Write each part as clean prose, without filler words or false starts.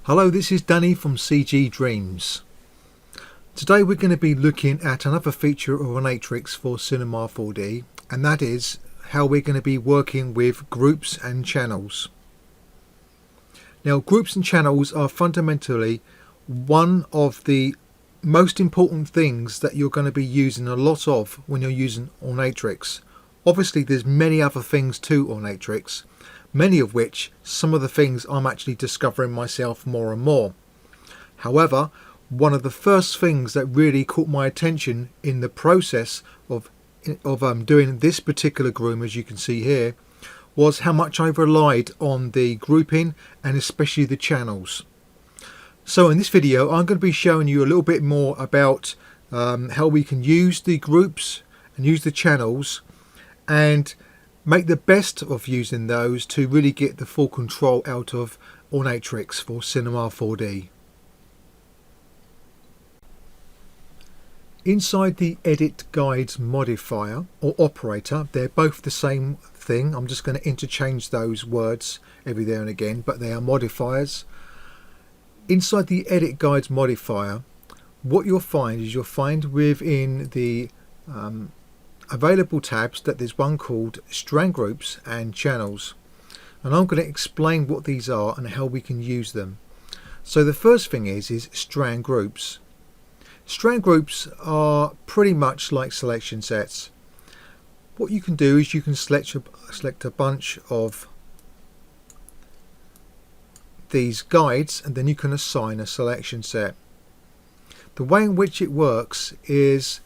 Hello, this is Danny from CG Dreams. Today we're going to be looking at another feature of Ornatrix for Cinema 4D, and that is how we're going to be working with groups and channels. Now, groups and channels are fundamentally one of the most important things that you're going to be using a lot of when you're using Ornatrix. Obviously there's many other things to Ornatrix, many of which some of the things I'm actually discovering myself more and more. However, one of the first things that really caught my attention in the process of doing this particular groom, as you can see here, was how much I relied on the grouping and especially the channels. So in this video I'm going to be showing you a little bit more about how we can use the groups and use the channels and make the best of using those to really get the full control out of Ornatrix for Cinema 4D. Inside the Edit Guides modifier or operator, they're both the same thing. I'm just going to interchange those words every now and again, but they are modifiers. Inside the Edit Guides modifier, what you'll find is within the available tabs that there's one called Strand Groups and Channels, and I'm going to explain what these are and how we can use them. So the first thing is Strand Groups. Strand Groups are pretty much like selection sets. What you can do is you can select a bunch of these guides and then you can assign a selection set. The way in which it works is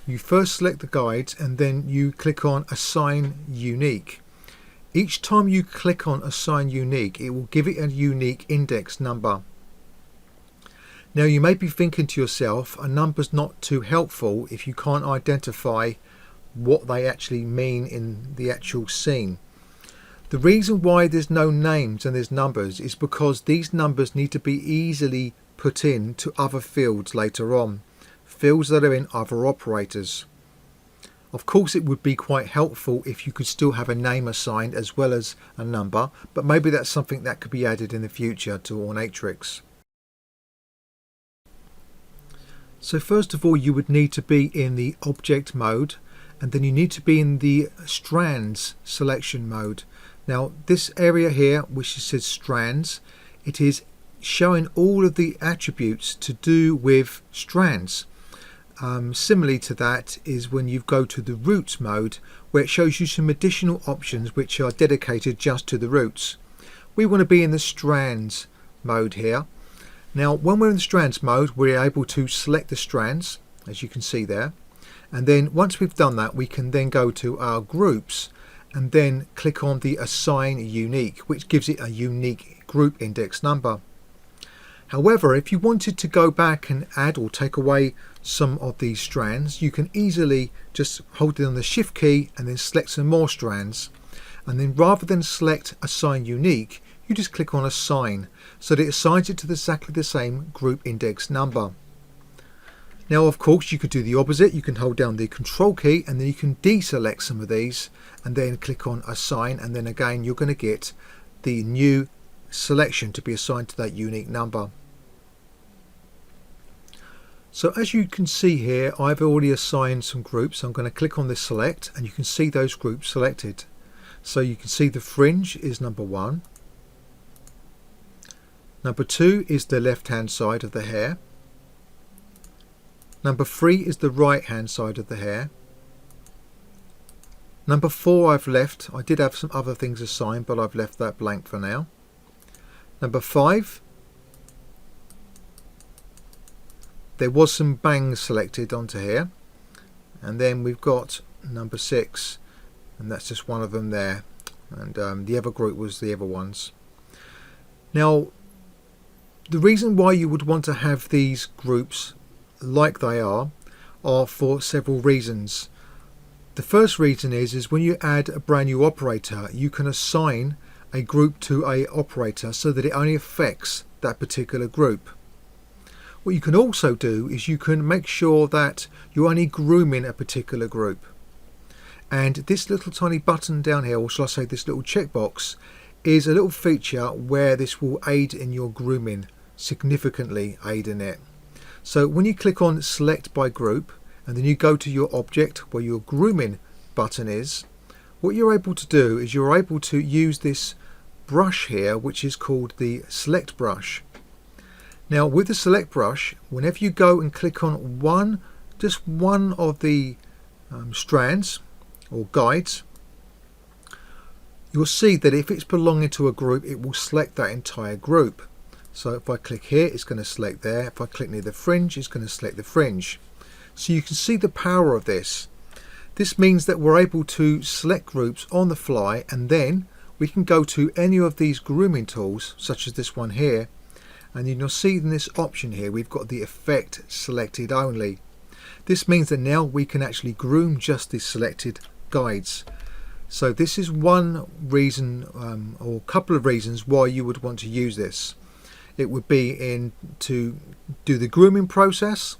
you first select the guides and then you click on Assign Unique. Each time you click on Assign Unique, it will give it a unique index number. Now you may be thinking to yourself, a number's not too helpful if you can't identify what they actually mean in the actual scene. The reason why there's no names and there's numbers is because these numbers need to be easily put in to other fields later on, fields that are in other operators. Of course it would be quite helpful if you could still have a name assigned as well as a number, but maybe that's something that could be added in the future to Ornatrix. So first of all you would need to be in the object mode, and then you need to be in the strands selection mode. Now this area here which says strands, it is showing all of the attributes to do with strands. Similarly to that is when you go to the roots mode, where it shows you some additional options which are dedicated just to the roots. We want to be in the strands mode here. Now when we're in the strands mode, we're able to select the strands, as you can see there, and then once we've done that we can then go to our groups and then click on the Assign Unique, which gives it a unique group index number. However, if you wanted to go back and add or take away some of these strands, you can easily just hold down the Shift key and then select some more strands, and then rather than select Assign Unique, you just click on Assign, so that it assigns it to exactly the same group index number. Now of course you could do the opposite. You can hold down the Control key and then you can deselect some of these and then click on Assign, and then again you're going to get the new selection to be assigned to that unique number. So as you can see here, I've already assigned some groups. I'm going to click on this select and you can see those groups selected. So you can see the fringe is number 1. Number 2 is the left hand side of the hair. Number 3 is the right hand side of the hair. Number 4 I've left. I did have some other things assigned, but I've left that blank for now. Number 5, there was some bangs selected onto here, and then we've got number 6, and that's just one of them there, and the other group was the other ones. Now the reason why you would want to have these groups like they are for several reasons. The first reason is when you add a brand new operator, you can assign a group to a operator so that it only affects that particular group. What you can also do is you can make sure that you're only grooming a particular group. And this little tiny button down here, or shall I say this little checkbox, is a little feature where this will aid in your grooming significantly aid in it. So when you click on select by group and then you go to your object where your grooming button is, what you're able to do is you're able to use this brush here, which is called the select brush. Now with the select brush, whenever you go and click on just one of the strands or guides, you'll see that if it's belonging to a group, it will select that entire group. So if I click here, it's going to select there. If I click near the fringe, it's going to select the fringe. So you can see the power of this. This means that we're able to select groups on the fly, and then we can go to any of these grooming tools, such as this one here, and you'll see in this option here we've got the effect selected only. This means that now we can actually groom just the selected guides. So this is one reason or a couple of reasons why you would want to use this. It would be to do the grooming process,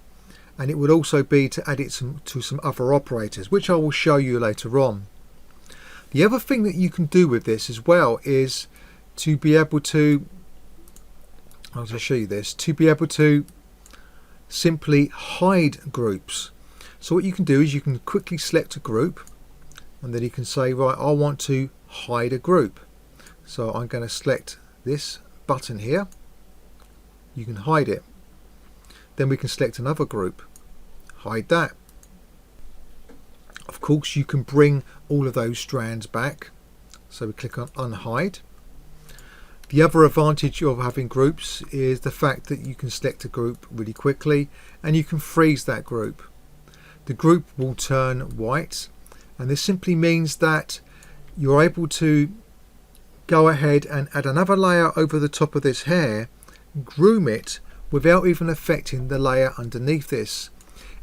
and it would also be to add it to some other operators, which I will show you later on. The other thing that you can do with this as well is to be able to, I'll just show you this, to be able to simply hide groups. So what you can do is you can quickly select a group, and then you can say, right, I want to hide a group. So I'm going to select this button here. You can hide it. Then we can select another group, hide that. Of course you can bring all of those strands back, so we click on unhide. The other advantage of having groups is the fact that you can select a group really quickly and you can freeze that group. The group will turn white, and this simply means that you're able to go ahead and add another layer over the top of this hair, groom it without even affecting the layer underneath this.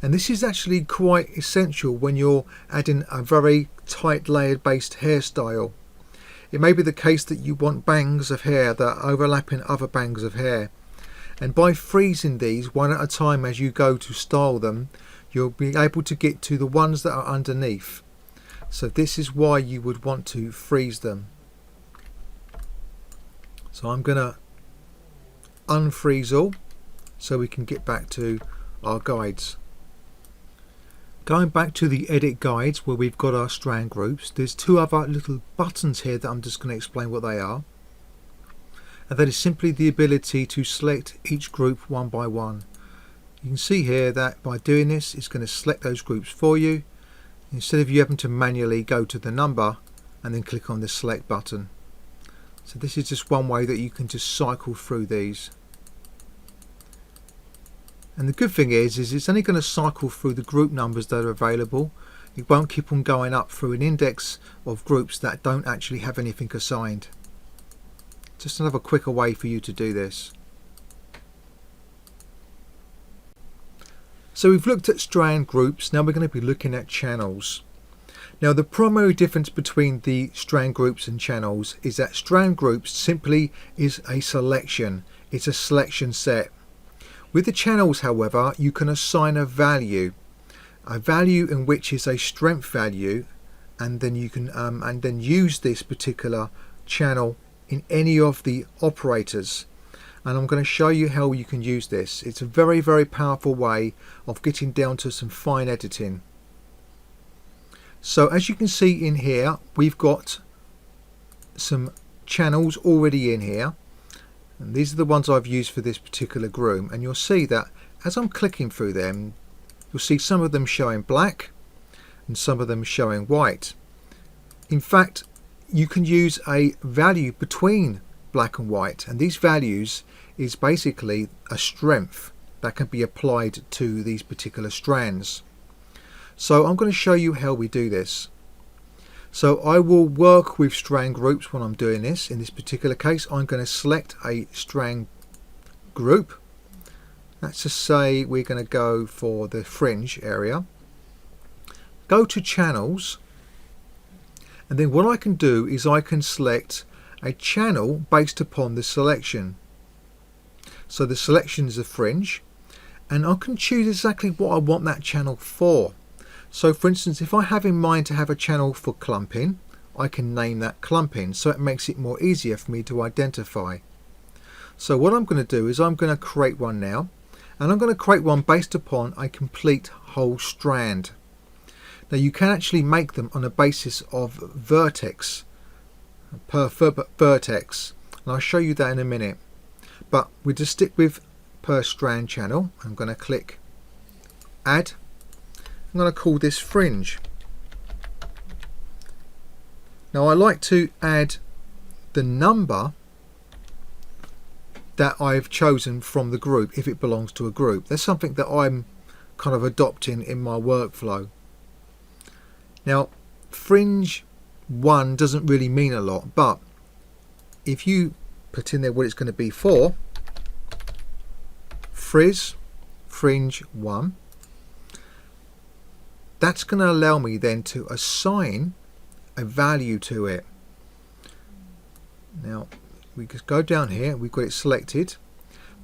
And this is actually quite essential when you're adding a very tight layered based hairstyle. It may be the case that you want bangs of hair that are overlapping other bangs of hair, and by freezing these one at a time as you go to style them, you'll be able to get to the ones that are underneath. So this is why you would want to freeze them. So I'm going to unfreeze all so we can get back to our guides. Going back to the edit guides where we've got our strand groups, there's two other little buttons here that I'm just going to explain what they are. And that is simply the ability to select each group one by one. You can see here that by doing this, it's going to select those groups for you, instead of you having to manually go to the number and then click on the select button. So this is just one way that you can just cycle through these. And the good thing is it's only going to cycle through the group numbers that are available. It won't keep on going up through an index of groups that don't actually have anything assigned. Just another quicker way for you to do this. So we've looked at strand groups, now we're going to be looking at channels. Now the primary difference between the strand groups and channels is that strand groups simply is a selection. It's a selection set. With the channels, however, you can assign a value in which is a strength value, and then you can use this particular channel in any of the operators. And I'm going to show you how you can use this. It's a very, very powerful way of getting down to some fine editing. So as you can see in here, we've got some channels already in here. And these are the ones I've used for this particular groom, and you'll see that as I'm clicking through them, you'll see some of them showing black and some of them showing white. In fact, you can use a value between black and white, and these values is basically a strength that can be applied to these particular strands. So I'm going to show you how we do this. So I will work with strand groups when I'm doing this. In this particular case, I'm going to select a strand group. Let's just say we're going to go for the fringe area. Go to channels, and then what I can do is I can select a channel based upon the selection. So the selection is a fringe, and I can choose exactly what I want that channel for. So for instance, if I have in mind to have a channel for clumping, I can name that clumping, so it makes it more easier for me to identify. So what I'm going to do is I'm going to create one now, and I'm going to create one based upon a complete whole strand. Now you can actually make them on a basis of vertex, per vertex, and I'll show you that in a minute. But we just stick with per strand channel. I'm going to click add. I'm going to call this fringe. Now I like to add the number that I've chosen from the group if it belongs to a group. That's something that I'm kind of adopting in my workflow. Now fringe 1 doesn't really mean a lot, but if you put in there what it's going to be for, fringe 1, that's going to allow me then to assign a value to it. Now we just go down here, we've got it selected,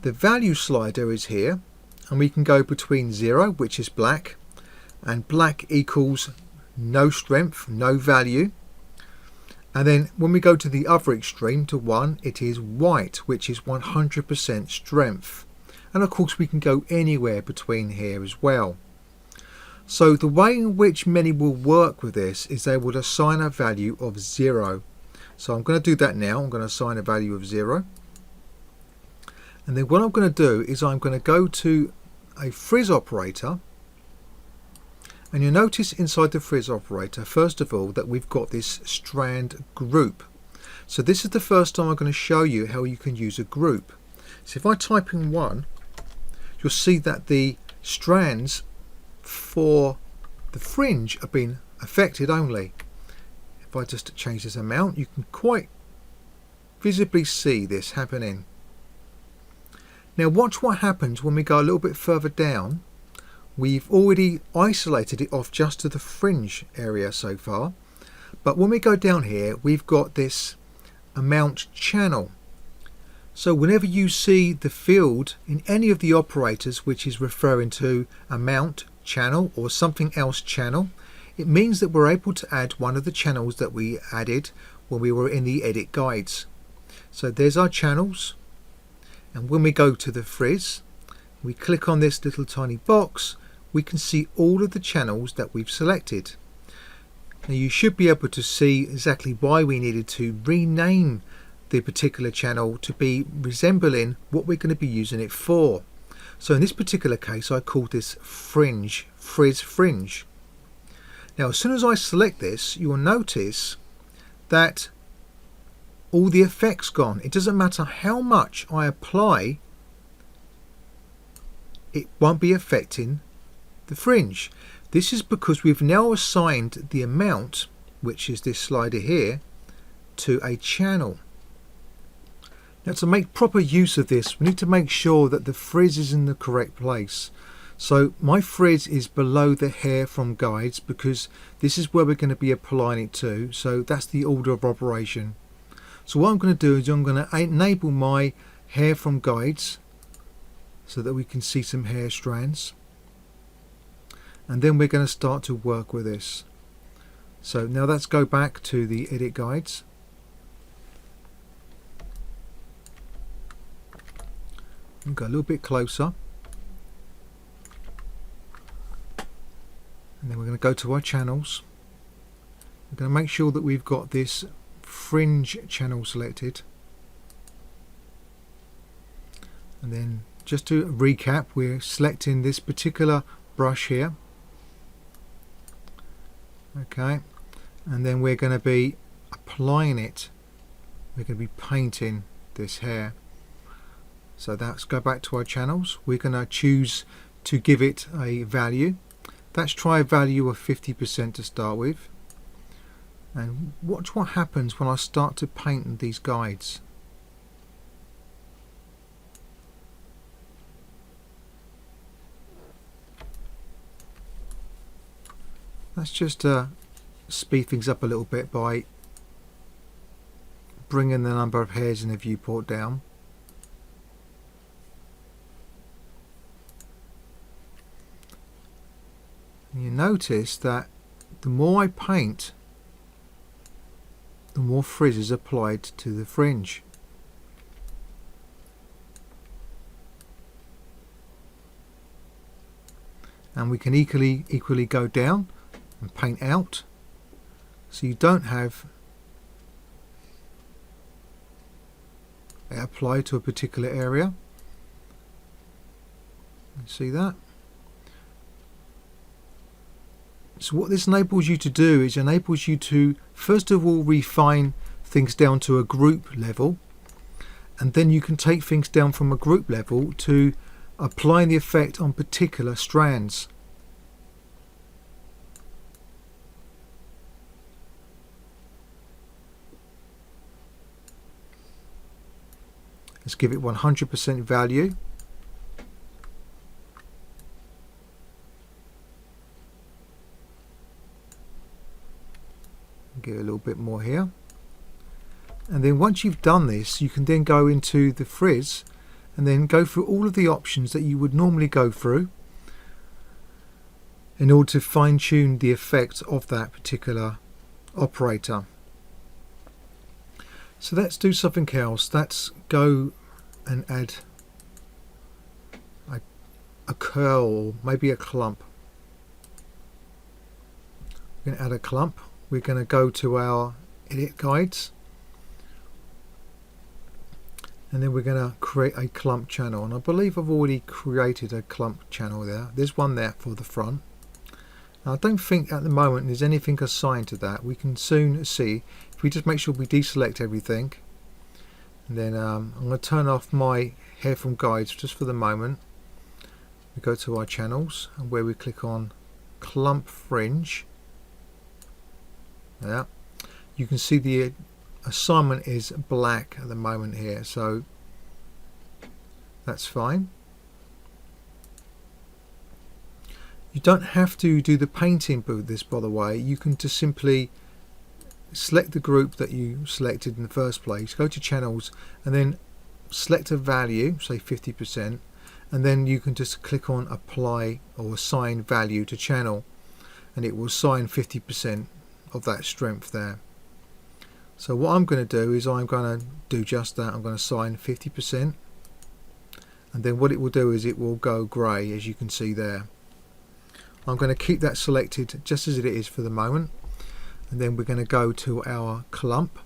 the value slider is here, and we can go between 0, which is black, and black equals no strength, no value, and then when we go to the other extreme to 1, it is white, which is 100% strength. And of course we can go anywhere between here as well. So the way in which many will work with this is they will assign a value of 0. So I'm going to do that now. I'm going to assign a value of 0. And then what I'm going to do is I'm going to go to a frizz operator. And you'll notice inside the frizz operator, first of all, that we've got this strand group. So this is the first time I'm going to show you how you can use a group. So if I type in 1, you'll see that the strands for the fringe have been affected only. If I just change this amount, you can quite visibly see this happening. Now watch what happens when we go a little bit further down. We've already isolated it off just to the fringe area so far, but when we go down here we've got this amount channel. So whenever you see the field in any of the operators which is referring to amount channel or something else channel, it means that we're able to add one of the channels that we added when we were in the edit guides. So there's our channels, and when we go to the frizz, we click on this little tiny box, we can see all of the channels that we've selected. Now you should be able to see exactly why we needed to rename the particular channel to be resembling what we're going to be using it for. So in this particular case I called this frizz fringe. Now as soon as I select this, you will notice that all the effects gone. It doesn't matter how much I apply, it won't be affecting the fringe. This is because we've now assigned the amount, which is this slider here, to a channel. Now to make proper use of this, we need to make sure that the frizz is in the correct place. So my frizz is below the hair from guides because this is where we're going to be applying it to. So that's the order of operation. So what I'm going to do is I'm going to enable my hair from guides so that we can see some hair strands. And then we're going to start to work with this. So now let's go back to the edit guides. And go a little bit closer. And then we're going to go to our channels. We're going to make sure that we've got this fringe channel selected. And then just to recap, we're selecting this particular brush here. Okay, and then we're going to be applying it. We're going to be painting this hair. So let's go back to our channels. We're going to choose to give it a value. Let's try a value of 50% to start with. And watch what happens when I start to paint these guides. Let's just speed things up a little bit by bringing the number of hairs in the viewport down. And you notice that the more I paint, the more frizz is applied to the fringe. and we can equally go down and paint out, so you don't have it apply to a particular area. You see that? So what this enables you to do is enables you to first of all refine things down to a group level, and then you can take things down from a group level to applying the effect on particular strands. Let's give it 100% value. Give it a little bit more here. And then once you've done this, you can then go into the frizz and then go through all of the options that you would normally go through in order to fine-tune the effect of that particular operator. So let's do something else. Let's go and add a curl, or maybe a clump. We're going to add a clump. We're going to go to our edit guides, and then we're going to create a clump channel, and I believe I've already created a clump channel there. There's one there for the front. Now, I don't think at the moment there's anything assigned to that. We can soon see. If we just make sure we deselect everything, and then I'm going to turn off my hair from guides just for the moment. We go to our channels, and where we click on clump fringe, yeah, you can see the assignment is black at the moment here, so that's fine. You don't have to do the painting with this, by the way. You can just simply select the group that you selected in the first place, go to channels, and then select a value, say 50%, and then you can just click on apply or assign value to channel, and it will assign 50% of that strength there. So what I'm going to do is I'm going to do just that. I'm going to assign 50%, and then what it will do is it will go grey, as you can see there. I'm going to keep that selected just as it is for the moment, and then we're going to go to our clump.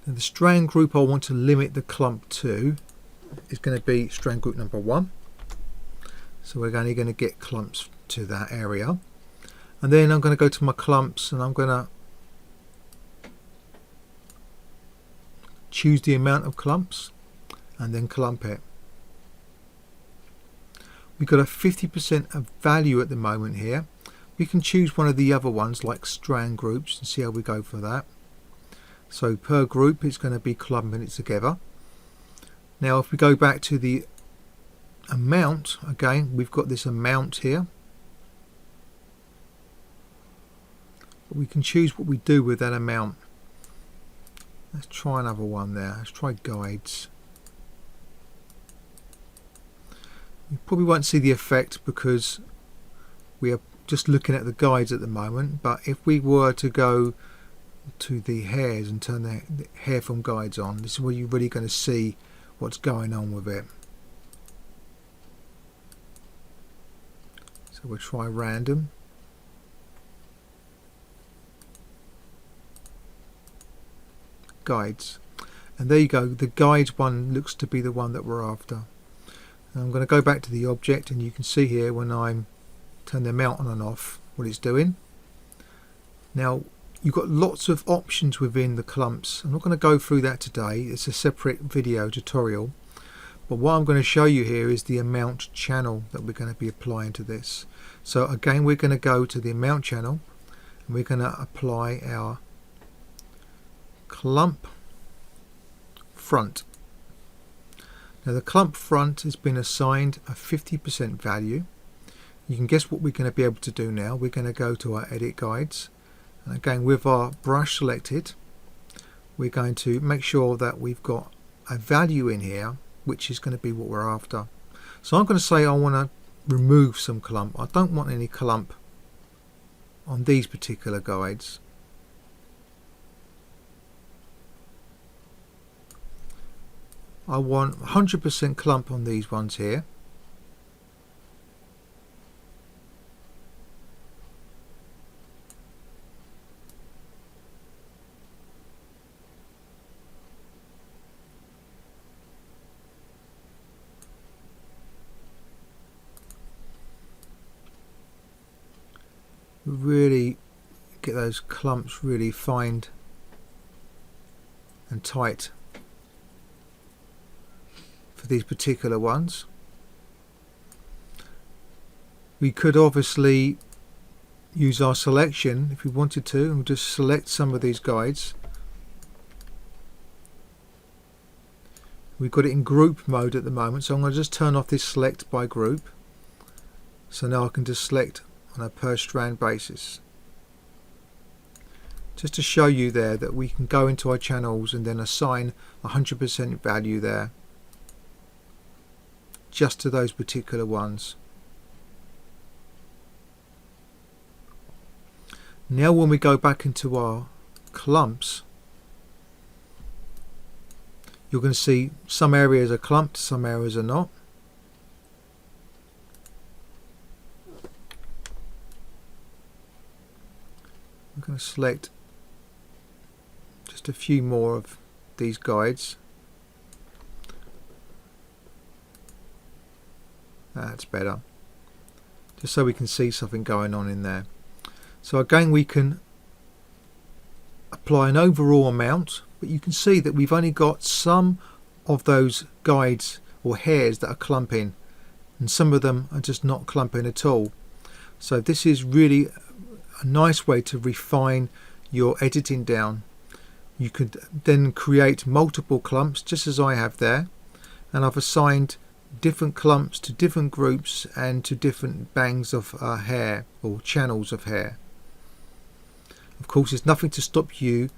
Now the strand group I want to limit the clump to is going to be strand group number 1, so we're only going to get clumps to that area. And then I'm going to go to my clumps, and I'm going to choose the amount of clumps and then clump it. We've got a 50% of value at the moment here. We can choose one of the other ones like strand groups and see how we go for that. So per group it's going to be clumping it together. Now if we go back to the amount, again we've got this amount here. But we can choose what we do with that amount. Let's try another one there. Let's try guides. You probably won't see the effect because we are just looking at the guides at the moment, but if we were to go to the hairs and turn the hair from guides on, this is where you're really going to see what's going on with it. So we'll try random. Guides, and there you go. The guides one looks to be the one that we're after. And I'm going to go back to the object, and you can see here when I'm turn the amount on and off what it's doing. Now you've got lots of options within the clumps. I'm not going to go through that today. It's a separate video tutorial, but what I'm going to show you here is the amount channel that we're going to be applying to this. So again we're going to go to the amount channel, and we're going to apply our clump front. Now the clump front has been assigned a 50% value. You can guess what we're going to be able to do now. We're going to go to our edit guides, and again with our brush selected we're going to make sure that we've got a value in here which is going to be what we're after. So I'm going to say I want to remove some clump. I don't want any clump on these particular guides. I want 100% clump on these ones here. really get those clumps really fine and tight for these particular ones. We could obviously use our selection if we wanted to, and we'll just select some of these guides. We've got it in group mode at the moment, so I'm going to just turn off this select by group, so now I can just select on a per strand basis, just to show you there that we can go into our channels and then assign 100% value there just to those particular ones. Now when we go back into our clumps, you're going to see some areas are clumped, some areas are not. I'm going to select just a few more of these guides. That's better, just so we can see something going on in there. So again, we can apply an overall amount, but you can see that we've only got some of those guides or hairs that are clumping, and some of them are just not clumping at all. So this is really a nice way to refine your editing down. You could then create multiple clumps, just as I have there, and I've assigned different clumps to different groups and to different bangs of hair or channels of hair. Of course, there's nothing to stop you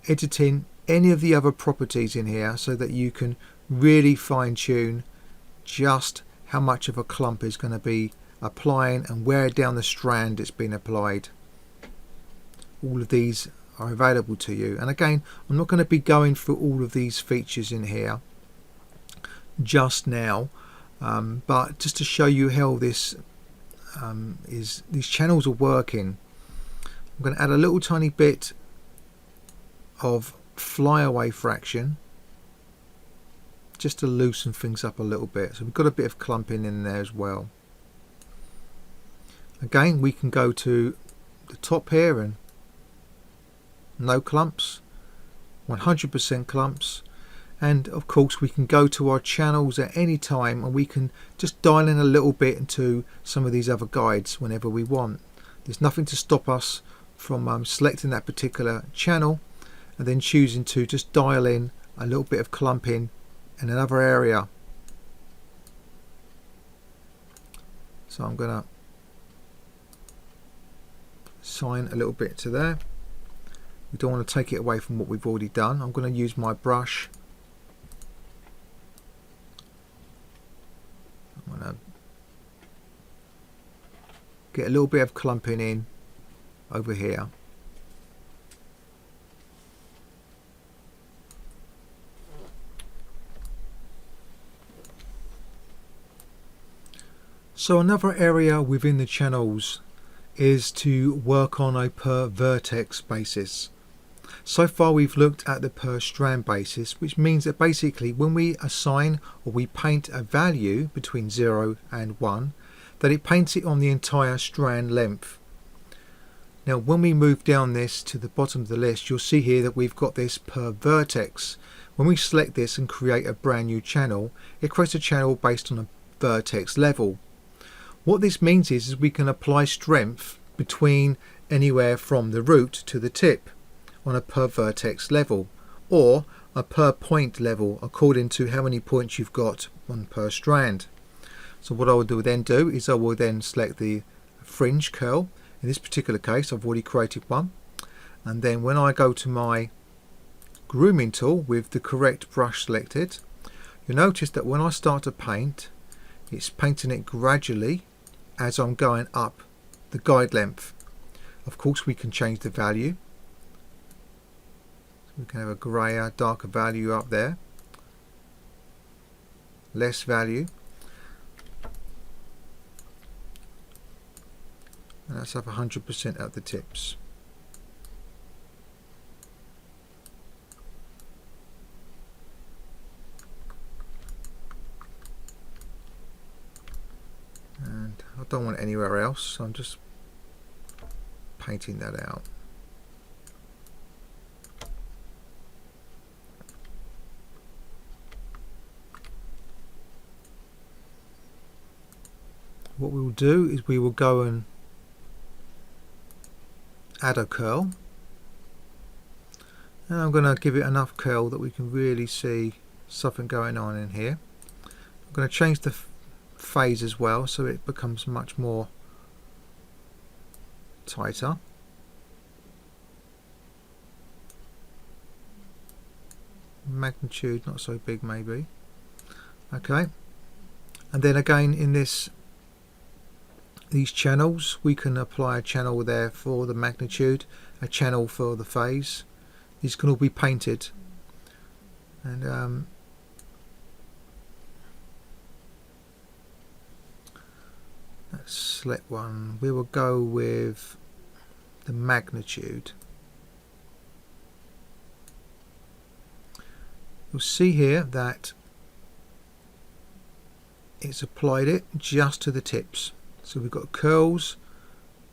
editing any of the other properties in here, so that you can really fine tune just how much of a clump is going to be applying and where down the strand it's been applied. All of these are available to you, and again, I'm not going to be going through all of these features in here just now, but just to show you how this these channels are working. I'm going to add a little tiny bit of flyaway fraction just to loosen things up a little bit, so we've got a bit of clumping in there as well. Again, we can go to the top here and no clumps, 100% clumps, and of course we can go to our channels at any time and we can just dial in a little bit into some of these other guides whenever we want. There's nothing to stop us from selecting that particular channel and then choosing to just dial in a little bit of clumping in another area. So I'm going to assign a little bit to there. We don't want to take it away from what we've already done. I'm going to use my brush. I'm going to get a little bit of clumping in over here. So another area within the channels is to work on a per vertex basis. So far we've looked at the per strand basis, which means that basically when we assign or we paint a value between 0 and 1, that it paints it on the entire strand length. Now when we move down this to the bottom of the list, you'll see here that we've got this per vertex. When we select this and create a brand new channel, it creates a channel based on a vertex level. What this means is we can apply strength between anywhere from the root to the tip on a per vertex level, or a per point level according to how many points you've got on per strand. So what I will then do is I will then select the fringe curl. In this particular case I've already created one, and then when I go to my grooming tool with the correct brush selected, you'll notice that when I start to paint, it's painting it gradually as I'm going up the guide length. Of course we can change the value, so we can have a grayer, darker value up there, less value, and that's up 100% at the tips. And I don't want it anywhere else, so I'm just painting that out. What we will do is we will go and add a curl, and I'm going to give it enough curl that we can really see something going on in here. I'm going to change the phase as well so it becomes much more tighter. Magnitude not so big maybe. Okay, and then again in these channels we can apply a channel there for the magnitude, a channel for the phase. These can all be painted, and let's select one. We will go with the magnitude. You'll see here that it's applied it just to the tips. So we've got curls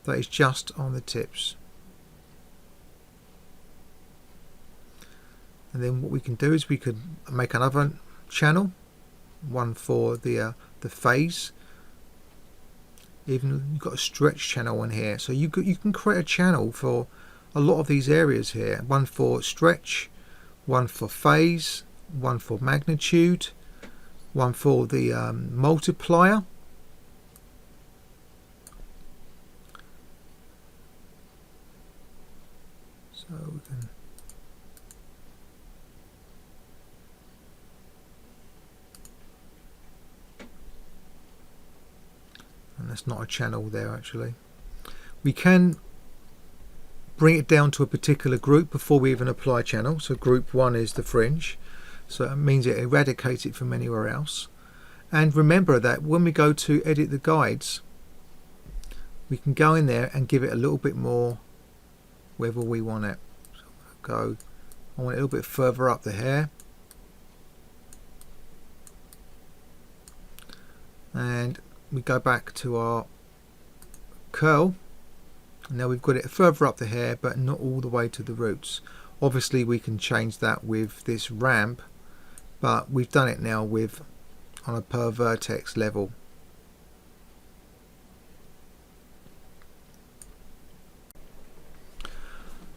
that is just on the tips. And then what we can do is we could make another channel, one for the phase. Even you've got a stretch channel on here, so you can create a channel for a lot of these areas here. One for stretch, one for phase, one for magnitude, one for the multiplier. So we can and that's not a channel there actually. We can bring it down to a particular group before we even apply channel. So group 1 is the fringe, so it means it eradicates it from anywhere else. And remember that when we go to edit the guides, we can go in there and give it a little bit more wherever we want it. So I want it a little bit further up the hair, and we go back to our curl. Now we've got it further up the hair but not all the way to the roots. Obviously we can change that with this ramp, but we've done it now with on a per vertex level.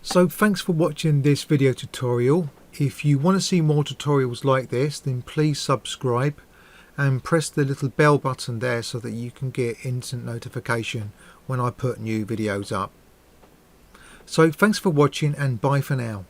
So thanks for watching this video tutorial. If you want to see more tutorials like this, then please subscribe and press the little bell button there so that you can get instant notification when I put new videos up. So thanks for watching, and bye for now.